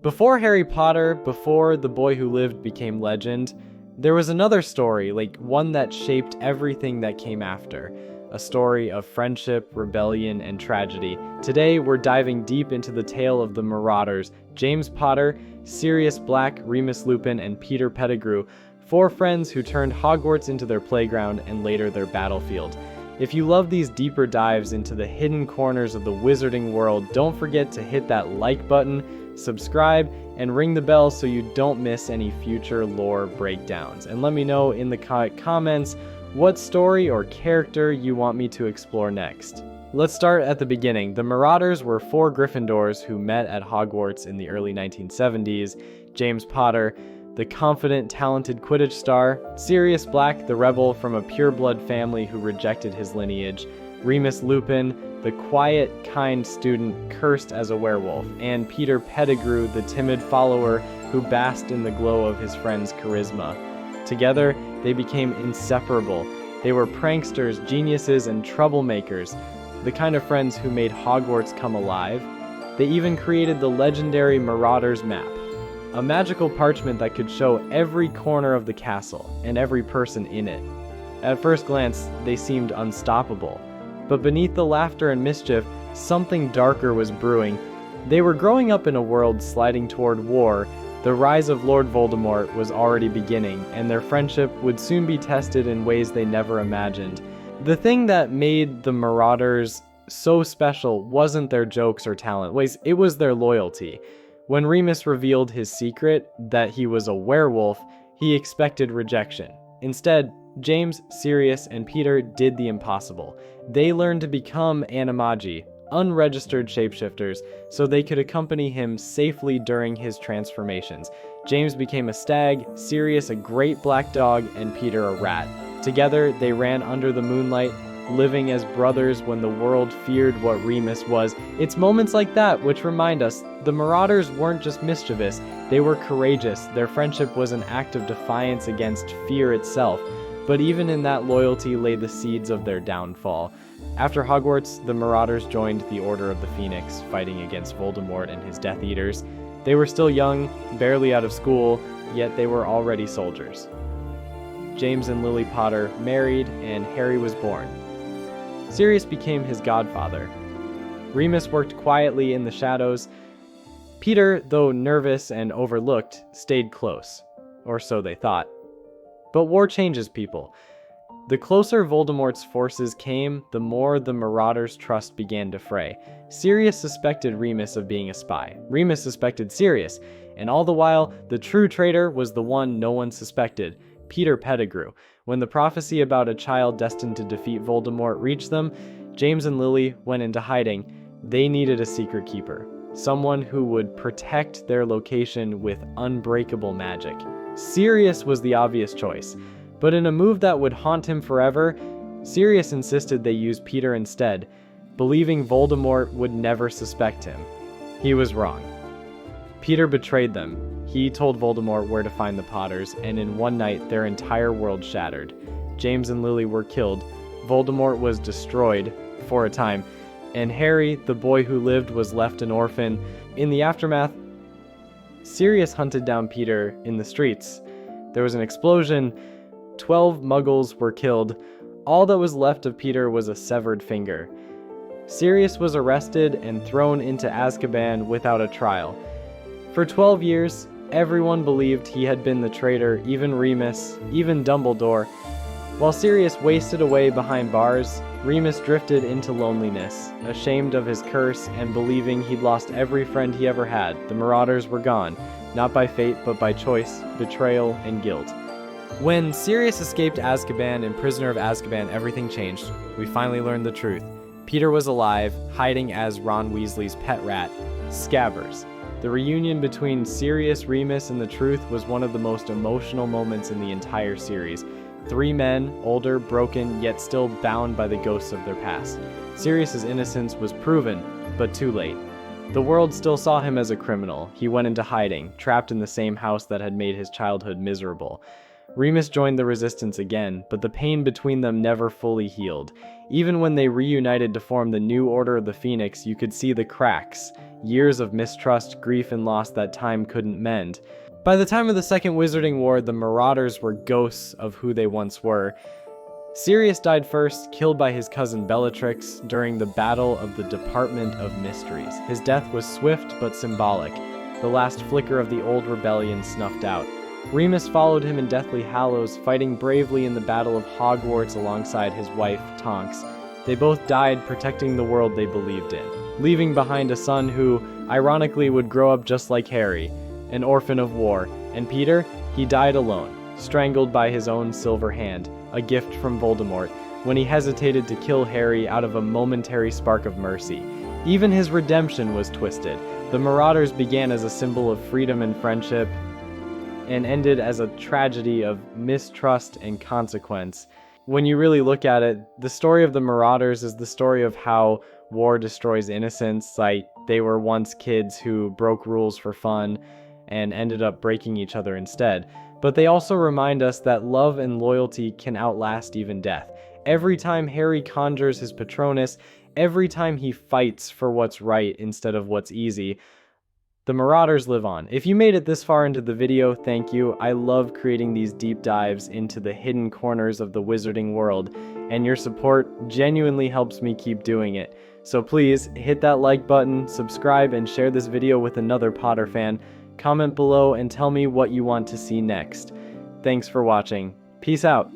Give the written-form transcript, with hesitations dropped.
Before Harry Potter, before The Boy Who Lived became legend, there was another story, like one that shaped everything that came after. A story of friendship, rebellion, and tragedy. Today, we're diving deep into the tale of the Marauders, James Potter, Sirius Black, Remus Lupin, and Peter Pettigrew, four friends who turned Hogwarts into their playground and later their battlefield. If you love these deeper dives into the hidden corners of the wizarding world, don't forget to hit that like button, subscribe, and ring the bell so you don't miss any future lore breakdowns. And let me know in the comments what story or character you want me to explore next. Let's start at the beginning. The Marauders were four Gryffindors who met at Hogwarts in the early 1970s. James Potter, the confident, talented Quidditch star. Sirius Black, the rebel from a pure-blood family who rejected his lineage. Remus Lupin, the quiet, kind student cursed as a werewolf. And Peter Pettigrew, the timid follower who basked in the glow of his friend's charisma. Together, they became inseparable. They were pranksters, geniuses, and troublemakers, the kind of friends who made Hogwarts come alive. They even created the legendary Marauders map, a magical parchment that could show every corner of the castle and every person in it. At first glance, they seemed unstoppable, but beneath the laughter and mischief, something darker was brewing. They were growing up in a world sliding toward war. The rise of Lord Voldemort was already beginning, and their friendship would soon be tested in ways they never imagined. The thing that made the Marauders so special wasn't their jokes or talent, it was their loyalty. When Remus revealed his secret, that he was a werewolf, he expected rejection. Instead, James, Sirius, and Peter did the impossible. They learned to become animagi, unregistered shapeshifters, so they could accompany him safely during his transformations. James became a stag, Sirius a great black dog, and Peter a rat. Together, they ran under the moonlight, living as brothers when the world feared what Remus was. It's moments like that which remind us the Marauders weren't just mischievous, they were courageous. Their friendship was an act of defiance against fear itself. But even in that loyalty lay the seeds of their downfall. After Hogwarts, the Marauders joined the Order of the Phoenix, fighting against Voldemort and his Death Eaters. They were still young, barely out of school, yet they were already soldiers. James and Lily Potter married, and Harry was born. Sirius became his godfather. Remus worked quietly in the shadows. Peter, though nervous and overlooked, stayed close. Or so they thought. But war changes people. The closer Voldemort's forces came, the more the Marauders' trust began to fray. Sirius suspected Remus of being a spy. Remus suspected Sirius, and all the while, the true traitor was the one no one suspected, Peter Pettigrew. When the prophecy about a child destined to defeat Voldemort reached them, James and Lily went into hiding. They needed a secret keeper, someone who would protect their location with unbreakable magic. Sirius was the obvious choice, but in a move that would haunt him forever, Sirius insisted they use Peter instead, believing Voldemort would never suspect him. He was wrong. Peter betrayed them. He told Voldemort where to find the Potters, and in one night their entire world shattered. James and Lily were killed. Voldemort was destroyed, for a time, and Harry, the boy who lived, was left an orphan. In the aftermath, Sirius hunted down Peter in the streets. There was an explosion. 12 Muggles were killed. All that was left of Peter was a severed finger. Sirius was arrested and thrown into Azkaban without a trial. For 12 years, everyone believed he had been the traitor, even Remus, even Dumbledore. While Sirius wasted away behind bars, Remus drifted into loneliness, ashamed of his curse and believing he'd lost every friend he ever had. The Marauders were gone, not by fate but by choice, betrayal, and guilt. When Sirius escaped Azkaban and Prisoner of Azkaban, everything changed. We finally learned the truth. Peter was alive, hiding as Ron Weasley's pet rat, Scabbers. The reunion between Sirius, Remus, and the Truth was one of the most emotional moments in the entire series. Three men, older, broken, yet still bound by the ghosts of their past. Sirius's innocence was proven, but too late. The world still saw him as a criminal. He went into hiding, trapped in the same house that had made his childhood miserable. Remus joined the resistance again, but the pain between them never fully healed. Even when they reunited to form the new Order of the Phoenix, you could see the cracks. Years of mistrust, grief, and loss that time couldn't mend. By the time of the Second Wizarding War, the Marauders were ghosts of who they once were. Sirius died first, killed by his cousin Bellatrix during the Battle of the Department of Mysteries. His death was swift but symbolic, the last flicker of the old rebellion snuffed out. Remus followed him in Deathly Hallows, fighting bravely in the Battle of Hogwarts alongside his wife, Tonks. They both died protecting the world they believed in, leaving behind a son who, ironically, would grow up just like Harry, an orphan of war. And Peter, he died alone, strangled by his own silver hand, a gift from Voldemort, when he hesitated to kill Harry out of a momentary spark of mercy. Even his redemption was twisted. The Marauders began as a symbol of freedom and friendship, and ended as a tragedy of mistrust and consequence. When you really look at it, the story of the Marauders is the story of how war destroys innocence. Like, they were once kids who broke rules for fun and ended up breaking each other instead. But they also remind us that love and loyalty can outlast even death. Every time Harry conjures his Patronus, every time he fights for what's right instead of what's easy, the Marauders live on. If you made it this far into the video, thank you. I love creating these deep dives into the hidden corners of the wizarding world, and your support genuinely helps me keep doing it. So please, hit that like button, subscribe, and share this video with another Potter fan. Comment below and tell me what you want to see next. Thanks for watching. Peace out.